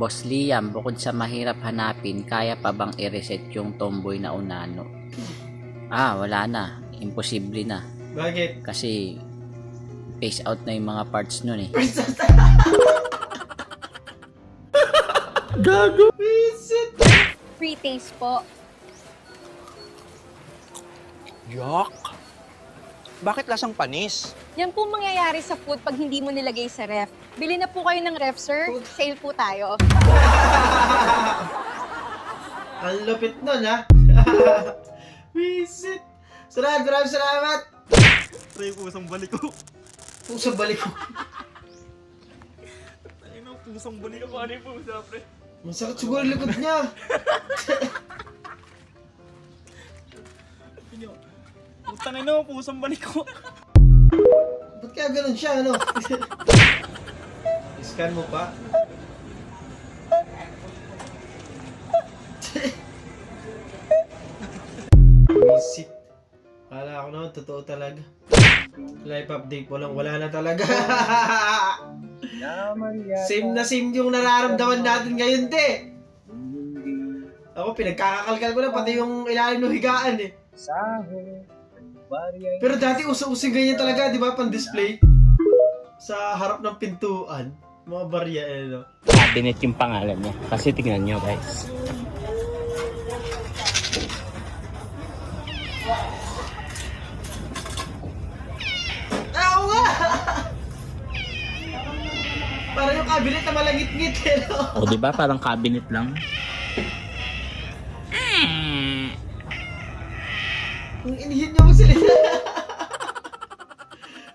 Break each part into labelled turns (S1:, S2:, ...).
S1: Boss Liam, bukod sa mahirap hanapin, kaya pa bang i-reset yung tomboy na unano? Wala na. Imposible na.
S2: Bakit?
S1: Kasi phase out na yung mga parts nun eh.
S2: Gago! Visit!
S3: Free taste po.
S4: Yak! Bakit lasang panis?
S3: Yan po mangyayari sa food pag hindi mo nilagay sa ref. Bili na po kayo ng ref, sir. Sale po tayo.
S2: Ang lupit nun, ha? Visit! Maraming salamat!
S5: Pre, pusang balik ko.
S2: Pusang balik ko.
S5: Ayun ang pusang balik ko. Ano yung pusa, pre?
S2: Masakit siguro yung likod niya.
S5: Putang ina, pusang balik ko.
S2: Ba't kaya ganun siya, ano? Scan mo pa? Visit. Kala ko naman, totoo talaga. Live update mo lang, wala na talaga. Same na same yung nararamdaman natin ngayon, te. Ako, pinagkakakalkal ko na, pati yung ilalim ng higaan, eh. Pero dati uso-using ganyan talaga, di ba? Pan-display. Sa harap ng pintuan. Mga barya, eh, no?
S1: Cabinet yung pangalan niya. Kasi tingnan nyo guys.
S2: Oo nga! Parang yung cabinet na malagit-ngit, eh, no?
S1: O diba parang cabinet lang?
S2: Kung inihin niyo magsalita.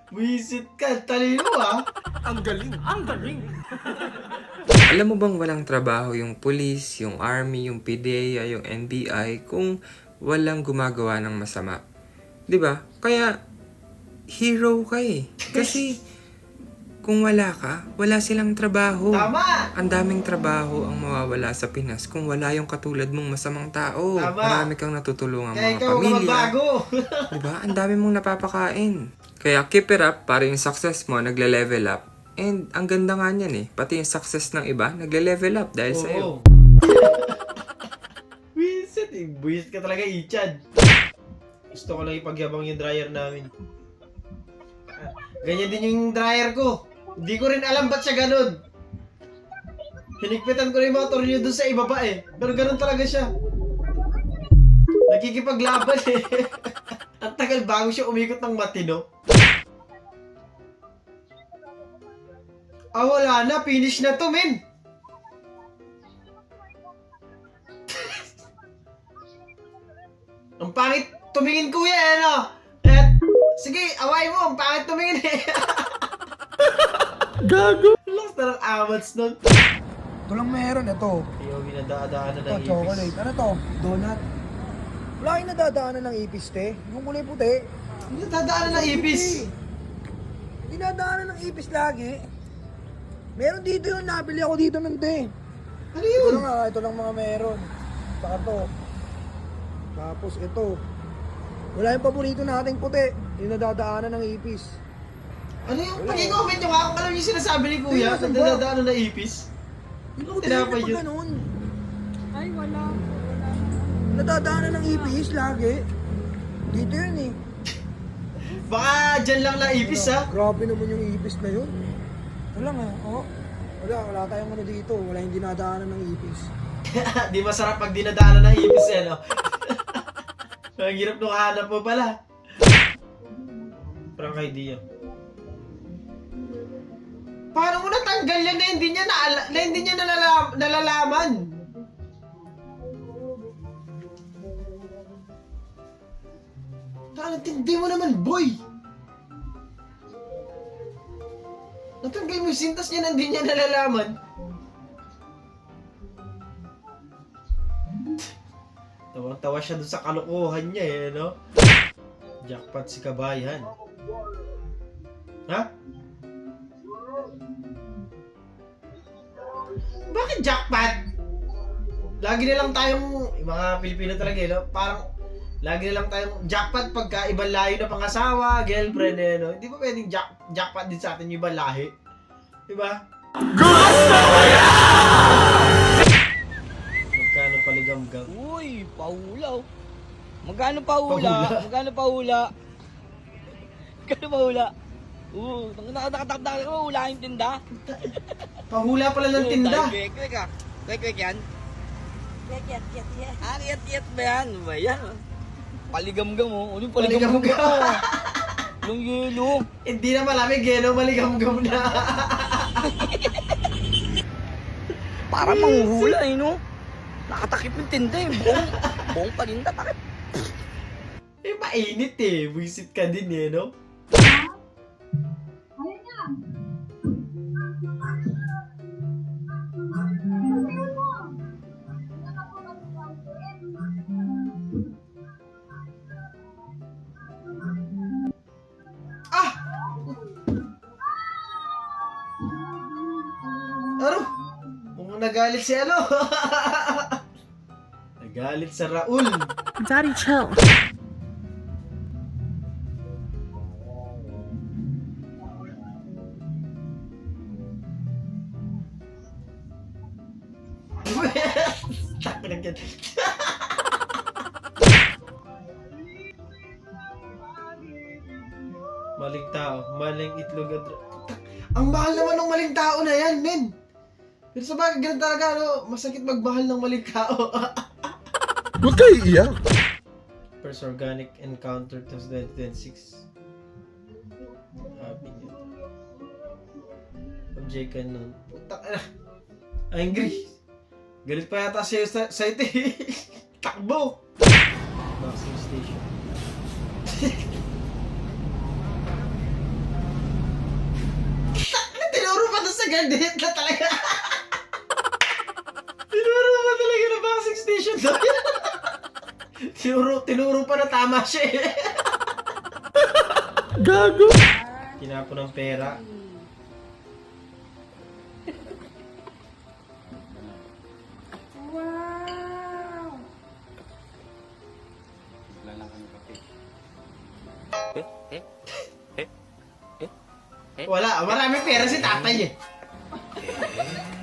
S2: Visit ka, talino, ah.
S5: Ang galing! Ang galing!
S6: Alam mo bang walang trabaho yung police, yung army, yung PDEA, yung NBI kung walang gumagawa ng masama? 'Di ba? Kaya hero ka eh. Kasi kung wala ka, wala silang trabaho.
S2: Tama!
S6: Ang daming trabaho ang mawawala sa Pinas kung wala yung katulad mong masamang tao.
S2: Tama.
S6: Marami kang natutulungan
S2: Kaya
S6: mga
S2: ikaw ka
S6: pamilya.
S2: magbago.
S6: Diba? Ang dami mong napapakain. Kaya keep it up para yung success mo nagle-level up. And ang ganda nga niyan eh. Pati yung success ng iba nagle-level up dahil sa'yo.
S2: Oo. Visit, eh. Buwisit ka talaga, Ichad. Gusto ko lang ipagyabang yung dryer namin. Ganyan din yung dryer ko. Hindi ko rin alam ba't siya ganun. Hinigpitan ko rin yung mga tornilyo doon sa ibaba eh. Pero ganun talaga siya. Nakikipaglaban eh. Ang tagal bago siya umikot ng matino. Wala na. Finish na to, men. Ang pangit tumingin, kuya, eh, no? Sige, away mo. Ang pangit tumingin eh. Gago! Lakas na ng amats nun.
S7: Ito lang meron, ito.
S2: Ayaw, binadaan na
S7: Ito,
S2: ng
S7: chocolate.
S2: ipis.
S7: Ano to? Donut. Wala kayong nadadaanan ng ipis, te. Yung kulay puti.
S2: Hindi dadaanan ng ipis.
S7: Hindi nadaanan ng ipis lagi. Meron dito yun. Nabili ako dito nun, te.
S2: Ano yun?
S7: Ito lang mga meron. Saka to. Tapos ito. Wala yung paborito nating puti. Yung nadadaanan ng ipis.
S2: Ano yung pag-i-comment nyo nga kung alam yung sinasabi ni kuya
S7: Hindi,
S2: na dadaanan ng ipis?
S7: Yung
S2: Tinapay
S7: puti,
S2: yun.
S7: ganun.
S3: Ay, wala.
S7: Nadadaanan ng ipis lagi. Dito yun eh.
S2: Baka dyan lang na ipis, ha?
S7: Grabe naman yung ipis na yun. Wala nga, oh. Wala tayong ano dito. Wala yung dinadaanan ng ipis.
S2: Di masarap pag dinadaanan ng ipis, eh, no? Ang hirap nung hanap mo pala. Parang idea. Paano mo natanggal yan na hindi niya nalalaman? Tindi mo naman, boy! Natanggal mo yung sintas niya na hindi niya nalalaman. Tawang-tawa siya dun sa kalokohan niya, eh, no? Jackpot si kabayan. Ha? Bakit jackpot? Lagi na lang tayong, yung mga Pilipino talaga, eh, no? Parang, lagi na lang tayong jackpot pagka ibang lahi na pangasawa, girlfriend, eh, no? Hindi ba pwedeng jackpot din sa atin yung ibang lahi? Diba? Gusto ko yan! Paligam-gam.
S4: Uy, pahula oh. Magkano pahula? Magkano pahula? Magkano pahula? Nakataktak ka, hula yung tinda.
S2: Pahula pala ng tinda.
S4: Kwek-kwek ah. Kwek-kwek yan?
S3: Yat.
S4: Ah, yat-yat ba yan? Ano ba yan? Paligam-gam oh. Ano yung
S2: Paligam-gam.
S4: paligam-gam? Yung yelo.
S2: Hindi na malamig eh, no? Maligam-gam na.
S4: Para manghuhula eh, no? Nakatakip yung tinda eh. Buong palinda. Takip.
S2: Eh, mainit eh. Buisit ka din eh, no? Ah! Ano? Kung nagalit si ano? Nagalit sa Raul.
S8: Daddy, chill.
S2: Takinagyan. Maling tao, maling itlog at... Ang mahal naman ng maling tao na yan, men! Pero sa bagay, ganun talaga, no? Masakit magmahal ng maling tao.
S9: Huwag kayo iiyak.
S2: First Organic Encounter 2026. Happy New Year. Object ka nun. Putak na. Angry. Galit pa yata siya sa ito eh. Takbo! Boxing station. Tinuro pa doon sa gandit na talaga. Tinuro pa talaga na boxing station doon. Tinuro pa na tama siya eh.
S9: Gago.
S2: Kinapon ng pera. Wala, marami pera si tatay eh.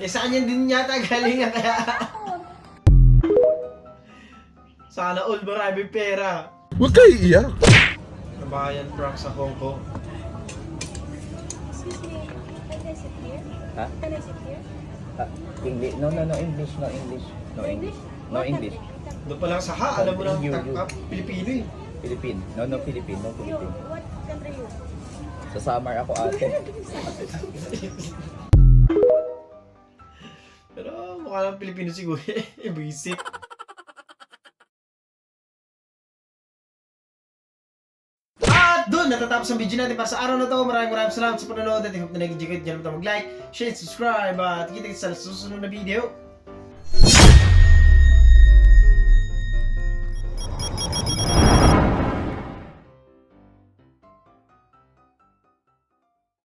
S2: Eh sa kanya din yata galing nga kaya. Sana all marami pera.
S9: Huwag kayo iiyak.
S2: Kabayan prank sa Hong Kong.
S3: Excuse me, can I sit here?
S1: Huh?
S3: Can I sit here?
S1: English. No, English. No English.
S3: English?
S1: No English.
S2: Doon pa lang sa ha, alam mo na
S1: You.
S2: Pilipino eh.
S1: Philippine. No Philippine. No
S3: You, what country you?
S1: Sa summer ako ate.
S2: Pero mukha lang Pilipino siguro eh. Basic. At doon natatapos ang video natin para sa araw na to. Maraming salamat sa panonood at I hope na nag-enjoy kayo. Diyan naman mag-like, share, subscribe at kita sa susunod na video.